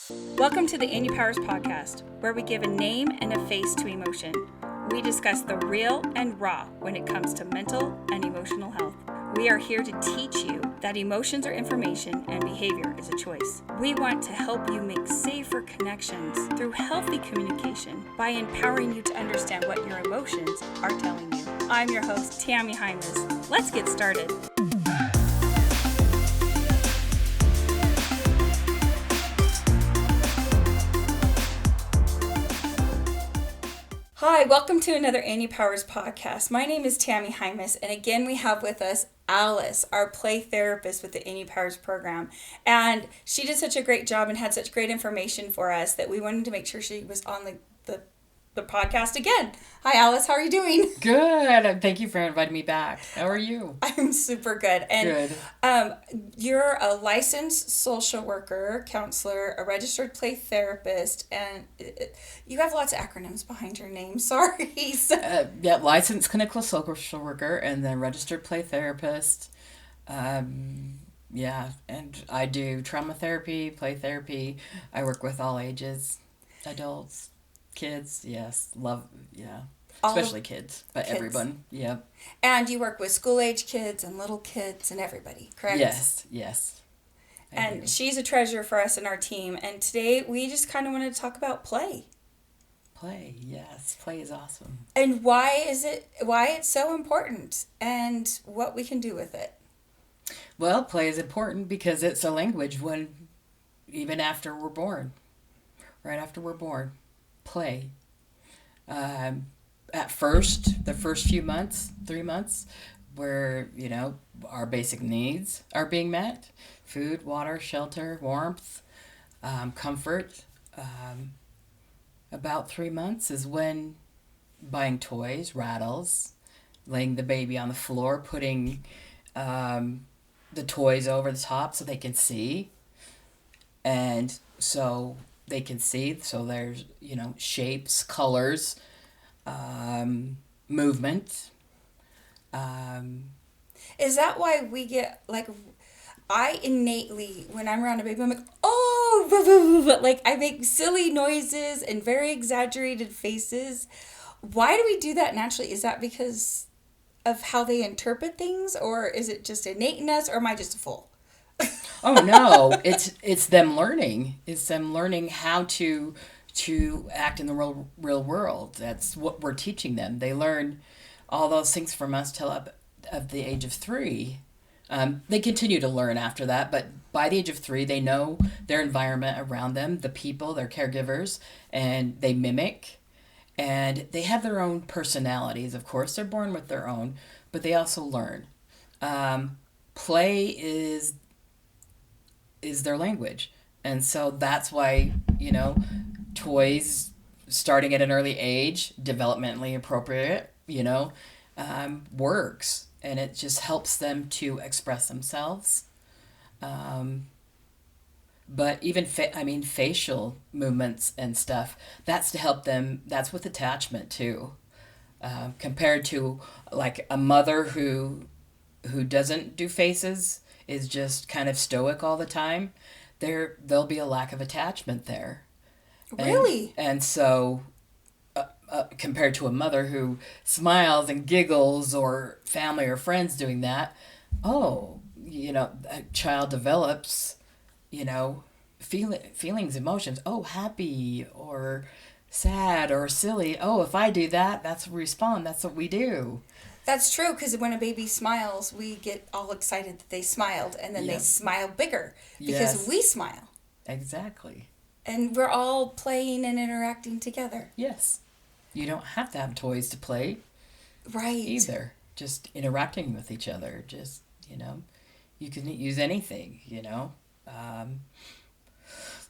Welcome to the inUpowers podcast, where we give a name and a face to emotion. We discuss the real and raw when it comes to mental and emotional health. We are here to teach you that emotions are information and behavior is a choice. We want to help you make safer connections through healthy communication by empowering you to understand what your emotions are telling you. I'm your host, Tami. Let's get started. Hi, welcome to another inUpowers podcast. My name is Tami, and again we have with us Alice, our play therapist with the inUpowers program. And she did such a great job and had such great information for us that we wanted to make sure she was on the podcast again. Hi Alice, how are you doing? Good. Thank you for inviting me back. How are you? I'm super good. And Good. You're a licensed social worker, counselor, a registered play therapist, and you have lots of acronyms behind your name. Sorry. Licensed clinical social worker and then registered play therapist. And I do trauma therapy, play therapy. I work with all ages, adults, kids, yes, especially kids, but kids. Everyone, yeah. And you work with school-age kids and little kids and everybody, correct? Yes. And she's a treasure for us in our team, and today we just kind of wanted to talk about play. Play, yes, play is awesome. And why it's so important, and what we can do with it. Well, play is important because it's a language even after we're born, right after we're born. Play. At first, the first few months, 3 months, where, our basic needs are being met. Food, water, shelter, warmth, comfort. About 3 months is when buying toys, rattles, laying the baby on the floor, putting the toys over the top so they can see. And so they can see, so there's, shapes, colors, movement. Is that why we get, I innately, when I'm around a baby, I'm like, oh, like I make silly noises and very exaggerated faces. Why do we do that naturally? Is that because of how they interpret things, or is it just innate in us, or am I just a fool? Oh no, it's them learning. It's them learning how to act in the real world. That's what we're teaching them. They learn all those things from us till up of the age of 3. They continue to learn after that, but by the age of 3, they know their environment around them, the people, their caregivers, and they mimic. And they have their own personalities, of course. They're born with their own, but they also learn. Play is their language. And so that's why, toys starting at an early age, developmentally appropriate, works. And it just helps them to express themselves. But even, facial movements and stuff, that's to help them, that's with attachment too. Compared to like a mother who doesn't do faces, is just kind of stoic all the time, there'll be a lack of attachment there. Really? And so, compared to a mother who smiles and giggles, or family or friends doing that, a child develops, feelings, emotions. Oh, happy or sad or silly. Oh, if I do that, that's a respond. That's what we do. That's true, because when a baby smiles, we get all excited that they smiled, and then they smile bigger because we smile. Exactly. And we're all playing and interacting together. Yes. You don't have to have toys to play. Right. Either. Just interacting with each other. Just, you can use anything,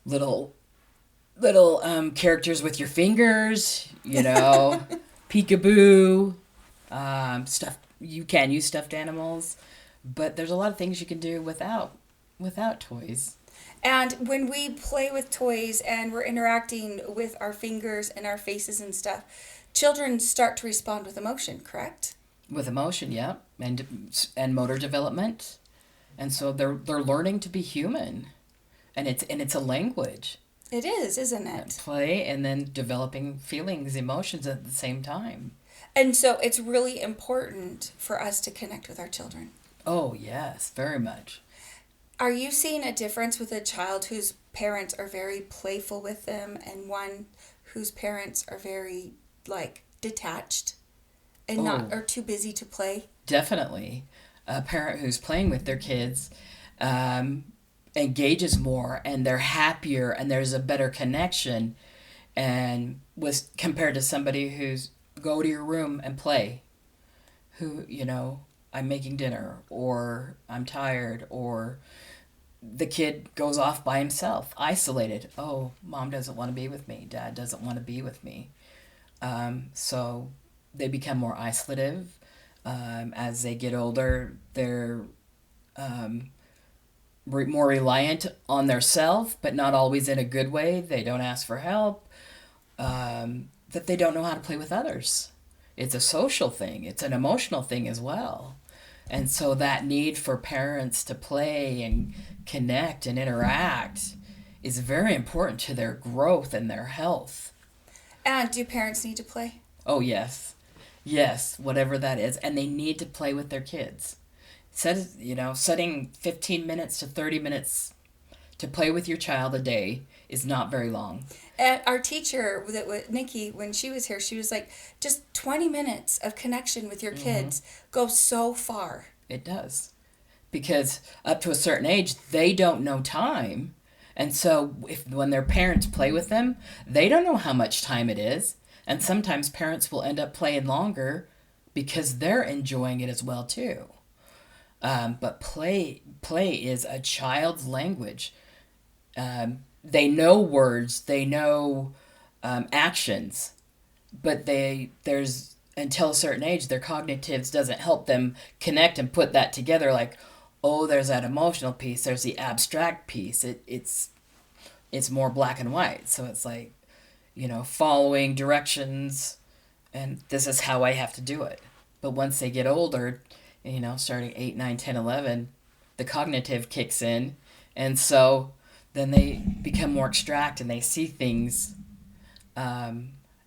little characters with your fingers, peekaboo. Stuff, you can use stuffed animals, but there's a lot of things you can do without toys. And when we play with toys and we're interacting with our fingers and our faces and stuff, children start to respond with emotion, correct? With emotion, yeah, and motor development, and so they're learning to be human, and it's a language. It is, isn't it? Play and then developing feelings, emotions at the same time. And so it's really important for us to connect with our children. Oh, yes, very much. Are you seeing a difference with a child whose parents are very playful with them and one whose parents are very, like, detached and not are too busy to play? Definitely. A parent who's playing with their kids engages more, and they're happier, and there's a better connection, and was compared to somebody who's go to your room and play, who, I'm making dinner, or I'm tired, or the kid goes off by himself, isolated. Oh, mom doesn't want to be with me, dad doesn't want to be with me. So they become more isolative. As they get older, they're more reliant on their self, but not always in a good way. They don't ask for help. That they don't know how to play with others. It's a social thing. It's an emotional thing as well. And so that need for parents to play and connect and interact is very important to their growth and their health. And do parents need to play? Oh, yes. Yes, whatever that is. And they need to play with their kids. Setting 15 minutes to 30 minutes to play with your child a day is not very long. And our teacher, Nikki, when she was here, she was like, just 20 minutes of connection with your kids goes so far. It does. Because up to a certain age, they don't know time. And so when their parents play with them, they don't know how much time it is. And sometimes parents will end up playing longer because they're enjoying it as well too. But play is a child's language. They know words, they know actions, but there's until a certain age, their cognitives doesn't help them connect and put that together. Like, oh, there's that emotional piece, there's the abstract piece. It's more black and white. So it's like, following directions, and this is how I have to do it. But once they get older, starting 8, 9, 10, 11, the cognitive kicks in, and so then they become more abstract and they see things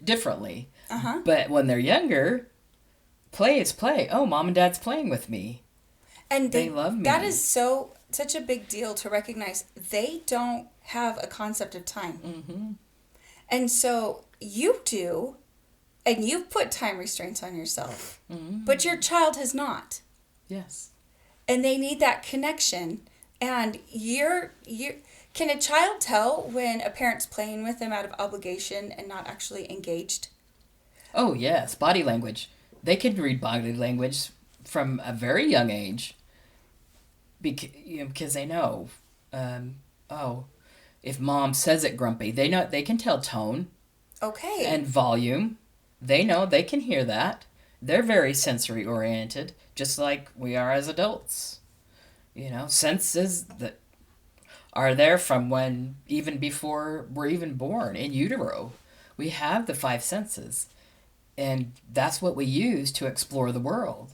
differently. But when they're younger, play is play. Oh, mom and dad's playing with me. And they love me. That is such a big deal to recognize. They don't have a concept of time. Mm-hmm. And so you do, and you've put time restraints on yourself. Mm-hmm. But your child has not. Yes. And they need that connection. And can a child tell when a parent's playing with them out of obligation and not actually engaged? Oh, yes. Body language. They can read body language from a very young age because they know, if mom says it grumpy, they can tell tone. Okay. And volume. They know, they can hear that. They're very sensory oriented, just like we are as adults. Senses that are there from even before we're even born in utero. We have the 5 senses, and that's what we use to explore the world.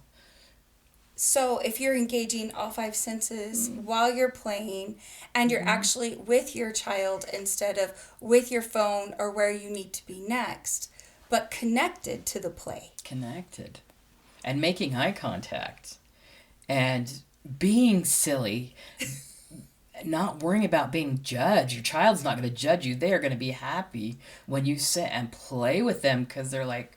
So if you're engaging all 5 senses while you're playing, and you're actually with your child instead of with your phone or where you need to be next, but connected to the play. Connected. And making eye contact. And being silly. Not worrying about being judged. Your child's not going to judge you. They are going to be happy when you sit and play with them because they're like,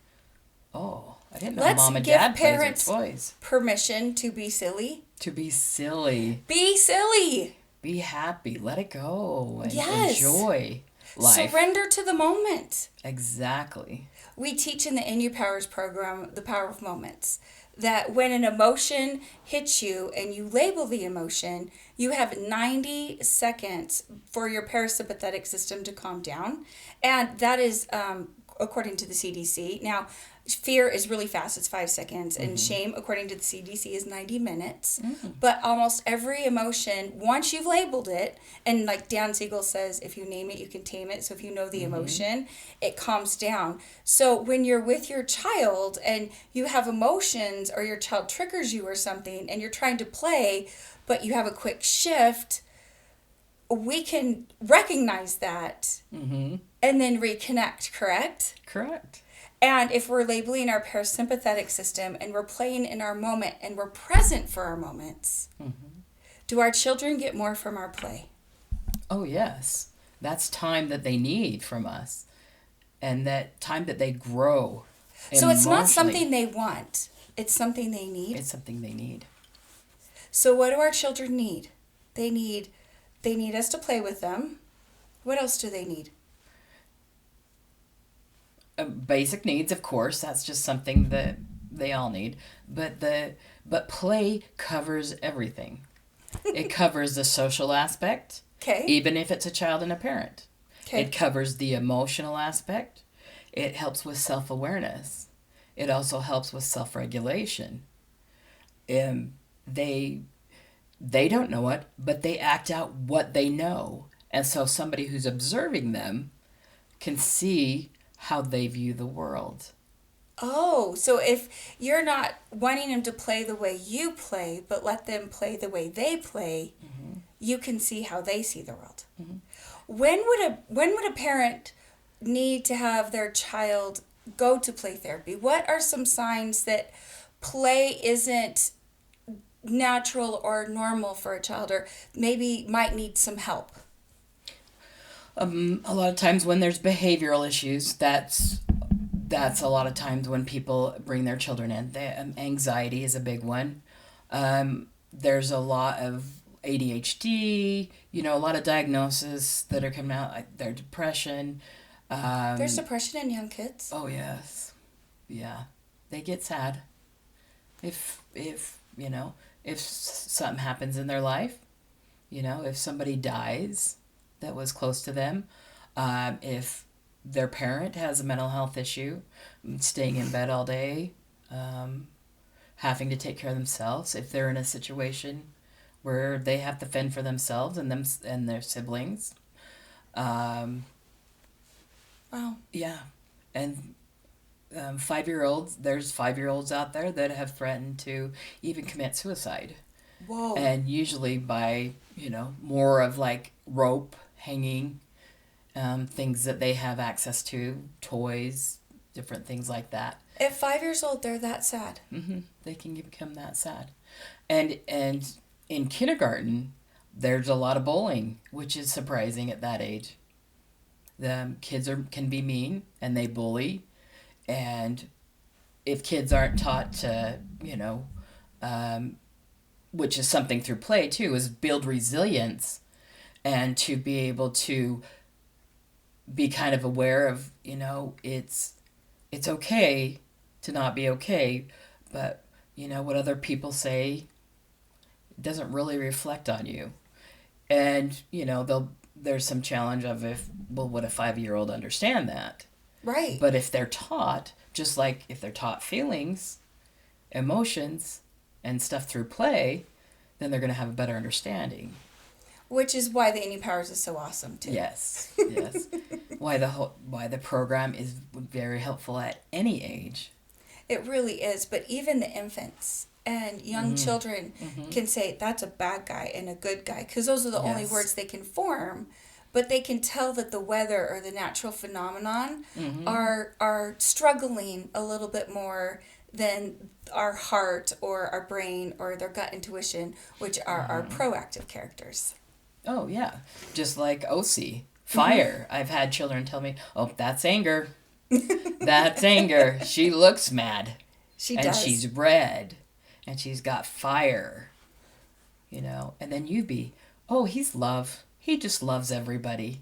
oh, I didn't know mom and dad plays with toys. Permission to be silly. To be silly. Be silly. Be happy. Let it go. And yes. Enjoy life. Surrender to the moment. Exactly. We teach in the inUpowers program the power of moments. That when an emotion hits you and you label the emotion, you have 90 seconds for your parasympathetic system to calm down. And that is according to the CDC. Now, fear is really fast. It's 5 seconds. And shame, according to the CDC, is 90 minutes. But almost every emotion, once you've labeled it, and like Dan Siegel says, if you name it, you can tame it. So if you know the emotion, it calms down. So when you're with your child and you have emotions or your child triggers you or something and you're trying to play, but you have a quick shift, we can recognize that Mm-hmm. and then reconnect, correct? Correct. And if we're labeling our parasympathetic system and we're playing in our moment and we're present for our moments, do our children get more from our play? Oh, yes. That's time that they need from us, and that time that they grow. So it's not emotionally. something they want. It's something they need. It's something they need. So what do our children need? They need us to play with them. What else do they need? Basic needs, of course. That's just something that they all need. But play covers everything. It covers the social aspect, Okay. even if it's a child and a parent. Okay. It covers the emotional aspect. It helps with self-awareness. It also helps with self-regulation. They don't know it, but they act out what they know. And so somebody who's observing them can see how they view the world. Oh, so if you're not wanting them to play the way you play, but let them play the way they play, you can see how they see the world. When would a parent need to have their child go to play therapy? What are some signs that play isn't natural or normal for a child, or maybe might need some help? A lot of times when there's behavioral issues, that's a lot of times when people bring their children in. Anxiety is a big one. There's a lot of ADHD, a lot of diagnoses that are coming out. There's depression. There's depression in young kids. Oh, yes. Yeah. They get sad. If something happens in their life, if somebody dies that was close to them, if their parent has a mental health issue, staying in bed all day, having to take care of themselves, if they're in a situation where they have to fend for themselves and their siblings. Wow. Yeah. And 5-year-olds, there's 5-year-olds out there that have threatened to even commit suicide. Whoa. And usually by, more of like rope, hanging, things that they have access to, toys, different things like that. At 5 years old, they're that sad. They can become that sad. And in kindergarten, there's a lot of bullying, which is surprising at that age. The kids can be mean, and they bully. And if kids aren't taught to, which is something through play too, is build resilience and to be able to be kind of aware of, it's okay to not be okay, but, what other people say doesn't really reflect on you. And, there's some challenge of would a 5-year-old understand that? Right. But if they're taught, just like if they're taught feelings, emotions, and stuff through play, then they're going to have a better understanding. Which is why the inUpowers is so awesome too. Yes. Why the program is very helpful at any age. It really is, but even the infants and young children can say that's a bad guy and a good guy, because those are the only words they can form. But they can tell that the weather or the natural phenomenon are struggling a little bit more than our heart or our brain or their gut intuition, which are our proactive characters. Oh, yeah. Just like OC, fire. I've had children tell me, oh, that's anger. That's anger. She looks mad. She and does. And she's red. And she's got fire. And then you be, oh, he's love. He just loves everybody.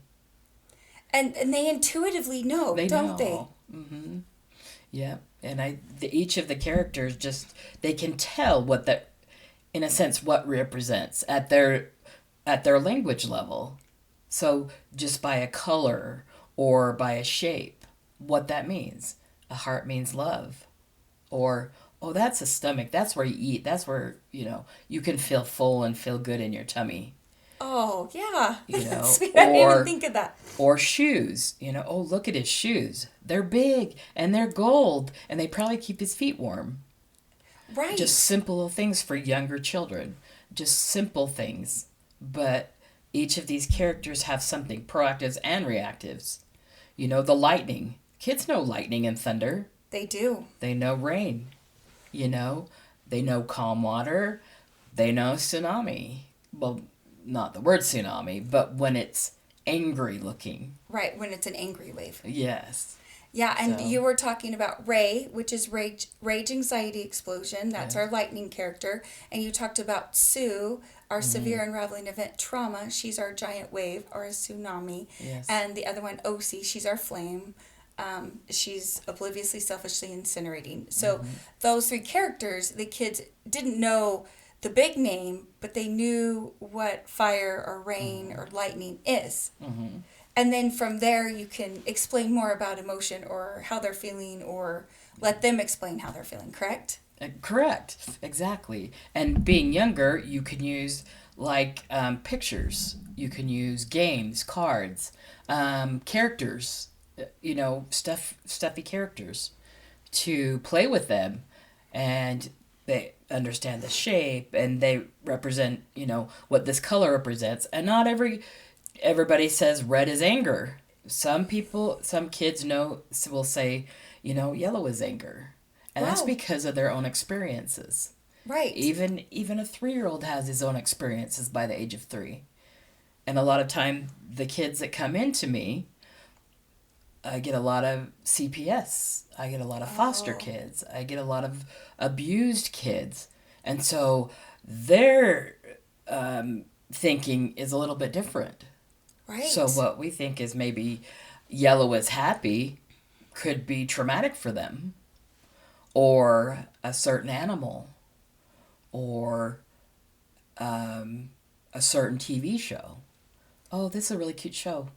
And they intuitively know, don't they? Mm-hmm. Yeah. And each of the characters they can tell in a sense, what represents at their language level. So just by a color or by a shape, what that means. A heart means love. Or, oh, that's a stomach. That's where you eat. That's where, you can feel full and feel good in your tummy. Oh, yeah. Sweet. I didn't even think of that. Or shoes. Oh, look at his shoes. They're big and they're gold and they probably keep his feet warm. Right. Just simple things for younger children. Just simple things. But Each of these characters have something, proactives and reactives. You know, the lightning. Kids know lightning and thunder. They do. They know rain. You know, they know calm water. They know tsunami. Well, not the word tsunami, but when it's angry looking. Right, when it's an angry wave. Yes. Yeah, and So- you were talking about Ray, which is rage anxiety explosion. That's Yeah. our lightning character. And you talked about Sue, our Mm-hmm. severe unraveling event trauma. She's our giant wave or a tsunami. Yes. And the other one, OC, she's our flame. She's obliviously, selfishly incinerating. So Mm-hmm. those three characters, the kids didn't know the big name, but they knew what fire or rain or lightning is. Mm-hmm. And then from there, you can explain more about emotion or how they're feeling, or let them explain how they're feeling, correct? Correct. Exactly. And being younger, you can use like pictures. You can use games, cards, characters. You know, stuffy characters to play with them, and they understand the shape and they represent, you know, what this color represents. And not everybody says red is anger. Some kids will say, you know, yellow is anger. And that's Wow. because of their own experiences. Right. Even a 3-year-old has his own experiences by the age of 3. And a lot of time the kids that come into me, I get a lot of CPS. I get a lot of foster kids. I get a lot of abused kids. And so their thinking is a little bit different. Right. So what we think is maybe yellow is happy could be traumatic for them, or a certain animal, or a certain TV show. Oh, this is a really cute show.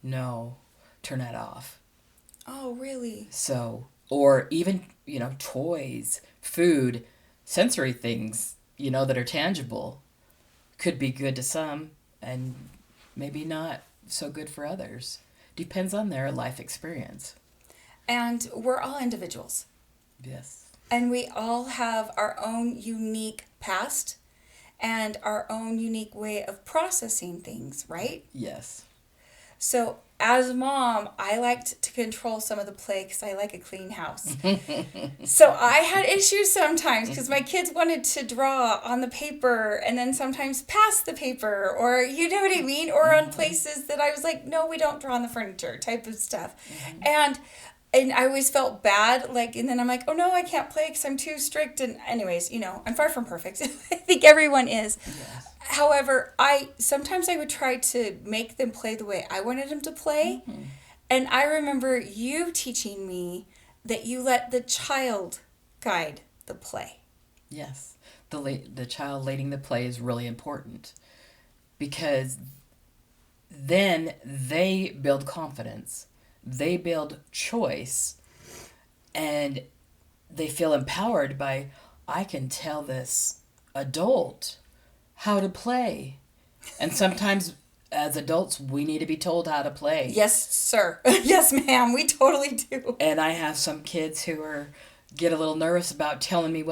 No, turn that off. Oh, really? So, or even, you know, toys, food, sensory things, you know, that are tangible could be good to some and maybe not so good for others. Depends on their life experience. And we're all individuals. Yes. And we all have our own unique past and our own unique way of processing things, right? Yes. So as a mom, I liked to control some of the play because I like a clean house. So I had issues sometimes because my kids wanted to draw on the paper and then sometimes pass the paper, or you know what I mean? Or on places that I was like, no, we don't draw on the furniture type of stuff. And I always felt bad, like, and then I'm like, oh no, I can't play because I'm too strict. And anyways, you know, I'm far from perfect. I think everyone is. Yes. However, sometimes I would try to make them play the way I wanted them to play. Mm-hmm. And I remember you teaching me that you let the child guide the play. Yes. The child leading the play is really important, because then they build confidence. They build choice, and they feel empowered by, I can tell this adult how to play. And sometimes as adults, we need to be told how to play. Yes, sir. Yes, ma'am. We totally do. And I have some kids who get a little nervous about telling me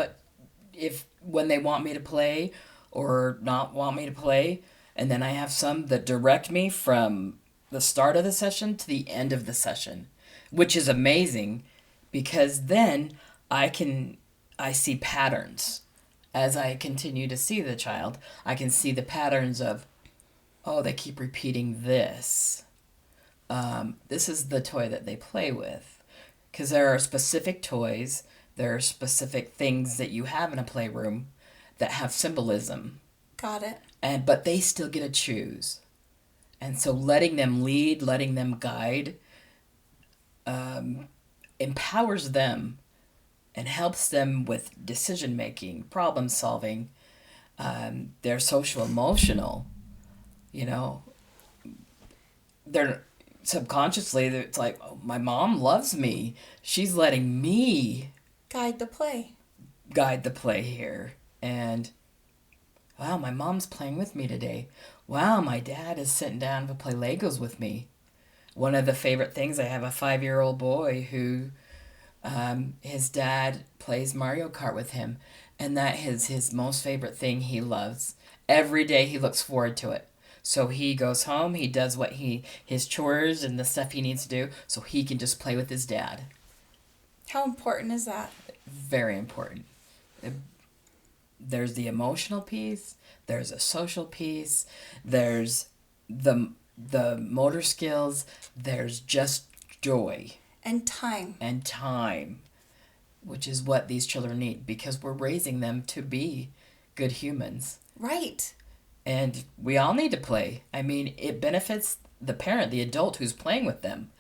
when they want me to play or not want me to play. And then I have some that direct me from the start of the session to the end of the session, which is amazing, because then I see patterns. As I continue to see the child, I can see the patterns of, oh, they keep repeating this. This is the toy that they play with. Because there are specific toys, there are specific things that you have in a playroom that have symbolism. Got it. But they still get to choose. And so letting them lead, letting them guide, empowers them and helps them with decision making, problem solving. They're social emotional, you know. They're subconsciously, it's like, oh, my mom loves me. She's letting me Guide the play here. And wow, my mom's playing with me today. Wow, my dad is sitting down to play Legos with me. One of the favorite things, I have a 5-year-old boy who his dad plays Mario Kart with him, and that is his most favorite thing he loves. Every day he looks forward to it. So he goes home, he does his chores and the stuff he needs to do so he can just play with his dad. How important is that? Very important. There's the emotional piece, there's a social piece, there's the motor skills, there's just joy. And time. And time, which is what these children need because we're raising them to be good humans. Right. And we all need to play. I mean, it benefits the parent, the adult who's playing with them.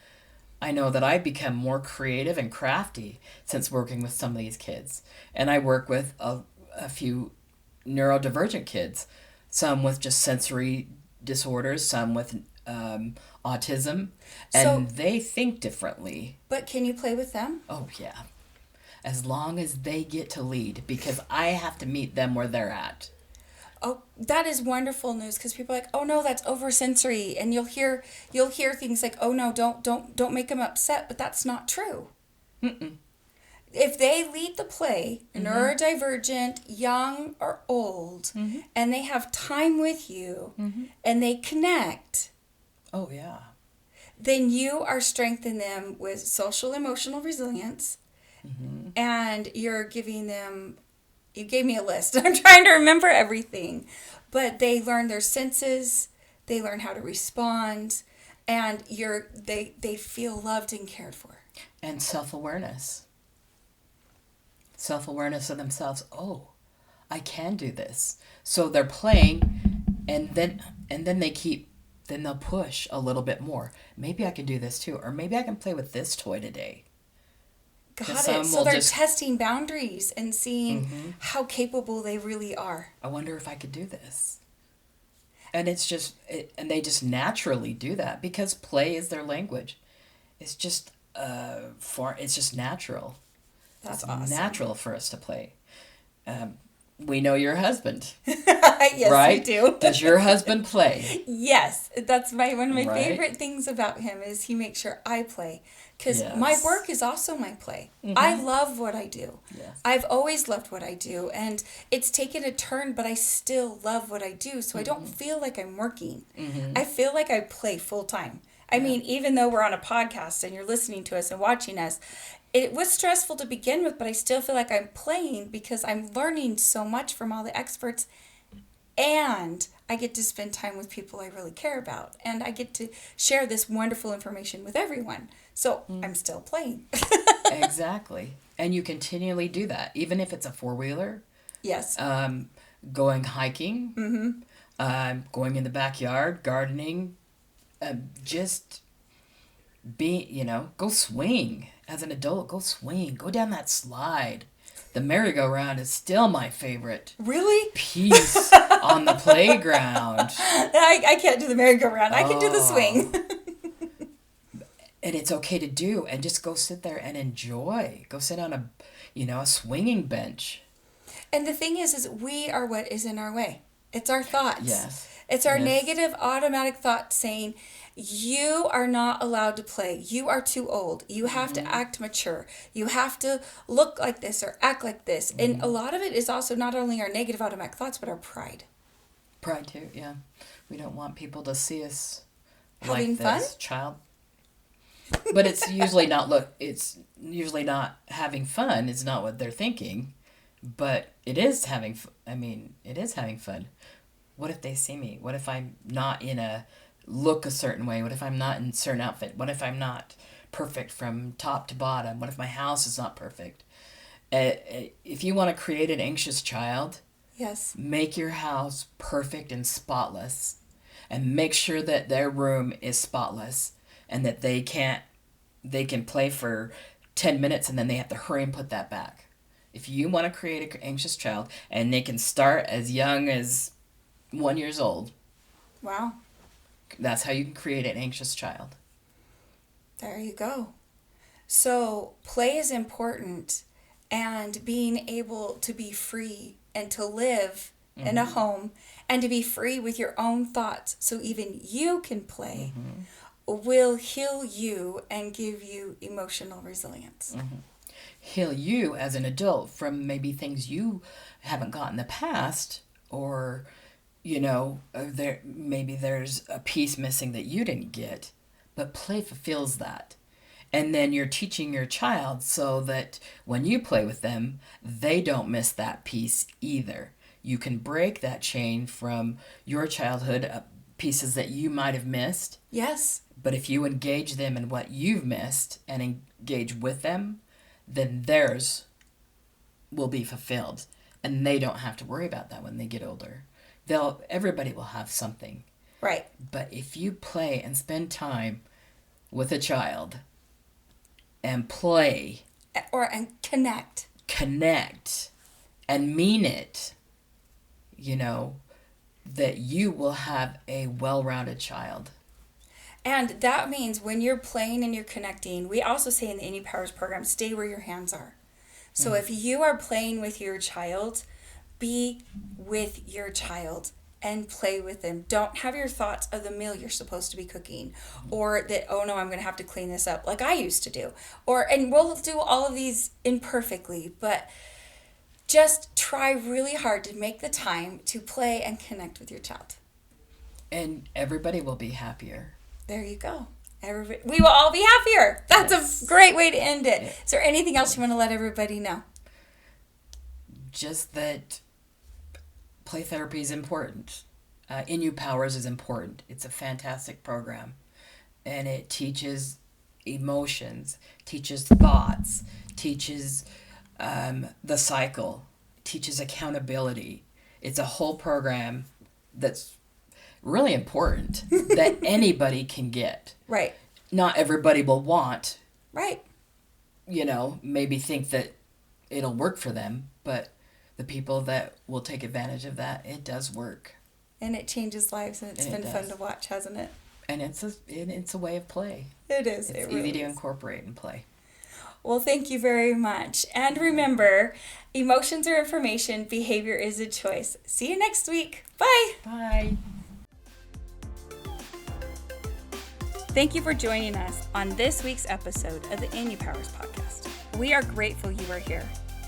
I know that I've become more creative and crafty since working with some of these kids. And I work with a few neurodivergent kids, some with just sensory disorders, some with autism, and they think differently. But can you play with them? Oh, yeah. As long as they get to lead, because I have to meet them where they're at. Oh, that is wonderful news because people are like, oh no, that's oversensory, and you'll hear things like, oh no, don't make them upset, but that's not true. Mm-mm. If they lead the play, neurodivergent, young or old, and they have time with you, and they connect. Oh yeah. Then you are strengthening them with social emotional resilience, and you're giving them. You gave me a list. I'm trying to remember everything. But they learn their senses. They learn how to respond. And they feel loved and cared for. And self-awareness. Self-awareness of themselves. Oh, I can do this. So they're playing and then they'll push a little bit more. Maybe I can do this too. Or maybe I can play with this toy today. Got it. So they're testing boundaries and seeing how capable they really are. I wonder if I could do this. And and they just naturally do that because play is their language. It's just it's just natural. That's it's awesome. Natural for us to play. We know your husband. Yes, right? we do. Does your husband play? Yes, that's one of my favorite things about him is he makes sure I play. Because my work is also my play. I love what I do. Yes. I've always loved what I do. And it's taken a turn, but I still love what I do. So I don't feel like I'm working. I feel like I play full time. I mean, even though we're on a podcast and you're listening to us and watching us, it was stressful to begin with, but I still feel like I'm playing because I'm learning so much from all the experts. And I get to spend time with people I really care about. And I get to share this wonderful information with everyone. So I'm still playing. Exactly. And you continually do that, even if it's a four-wheeler. Yes. Going hiking. Going in the backyard, gardening. Just go swing. As an adult, go swing. Go down that slide. The merry-go-round is still my favorite. Really? Piece on the playground. I can't do the merry-go-round. I can do the swing. And it's okay to do. And just go sit there and enjoy. Go sit on a swinging bench. And the thing is we are what is in our way. It's our thoughts. Yes. It's our negative automatic thought saying, you are not allowed to play. You are too old. You have to act mature. You have to look like this or act like this. And a lot of it is also not only our negative automatic thoughts, but our pride. Pride too, yeah. We don't want people to see us having like this fun? Child. But it's usually not having fun. It's not what they're thinking. But it is having fun. What if they see me? What if I'm not look a certain way? What if I'm not in a certain outfit? What if I'm not perfect from top to bottom? What if my house is not perfect? If you want to create an anxious child, yes, make your house perfect and spotless, and make sure that their room is spotless, and that they can play for 10 minutes and then they have to hurry and put that back. If you want to create an anxious child, and they can start as young as 1 year old. Wow. That's how you can create an anxious child. There you go. So play is important, and being able to be free and to live in a home and to be free with your own thoughts so even you can play will heal you and give you emotional resilience. Heal you as an adult from maybe things you haven't got in the past, or there's a piece missing that you didn't get, but play fulfills that. And then you're teaching your child so that when you play with them, they don't miss that piece either. You can break that chain from your childhood, pieces that you might have missed. Yes. But if you engage them in what you've missed and engage with them, then theirs will be fulfilled. And they don't have to worry about that when they get older. Everybody will have something. Right. But if you play and spend time with a child and play and connect and mean it, that you will have a well-rounded child. And that means when you're playing and you're connecting, we also say in the inUpowers program, stay where your hands are. So if you are playing with your child, be with your child and play with them. Don't have your thoughts of the meal you're supposed to be cooking, or that, oh no, I'm going to have to clean this up like I used to do. And we'll do all of these imperfectly, but just try really hard to make the time to play and connect with your child. And everybody will be happier. There you go. We will all be happier. That's a great way to end it. Yeah. Is there anything else you want to let everybody know? Just that play therapy is important. inUpowers is important. It's a fantastic program. And it teaches emotions, teaches thoughts, teaches the cycle, teaches accountability. It's a whole program that's really important that anybody can get. Right. Not everybody will want. Right. Maybe think that it'll work for them, but the people that will take advantage of that, it does work. And it changes lives, and it's been fun to watch, hasn't it? And it's a way of play. It is. It's really easy to is. incorporate and play. Well, thank you very much. And remember, emotions are information, behavior is a choice. See you next week. Bye. Bye. Thank you for joining us on this week's episode of the inUpowers podcast. We are grateful you are here.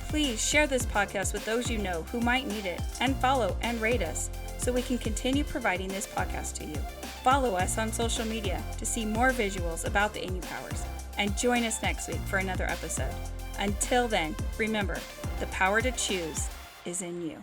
Please share this podcast with those you know who might need it, and follow and rate us so we can continue providing this podcast to you. Follow us on social media to see more visuals about the inUpowers, and join us next week for another episode. Until then, remember, the power to choose is in you.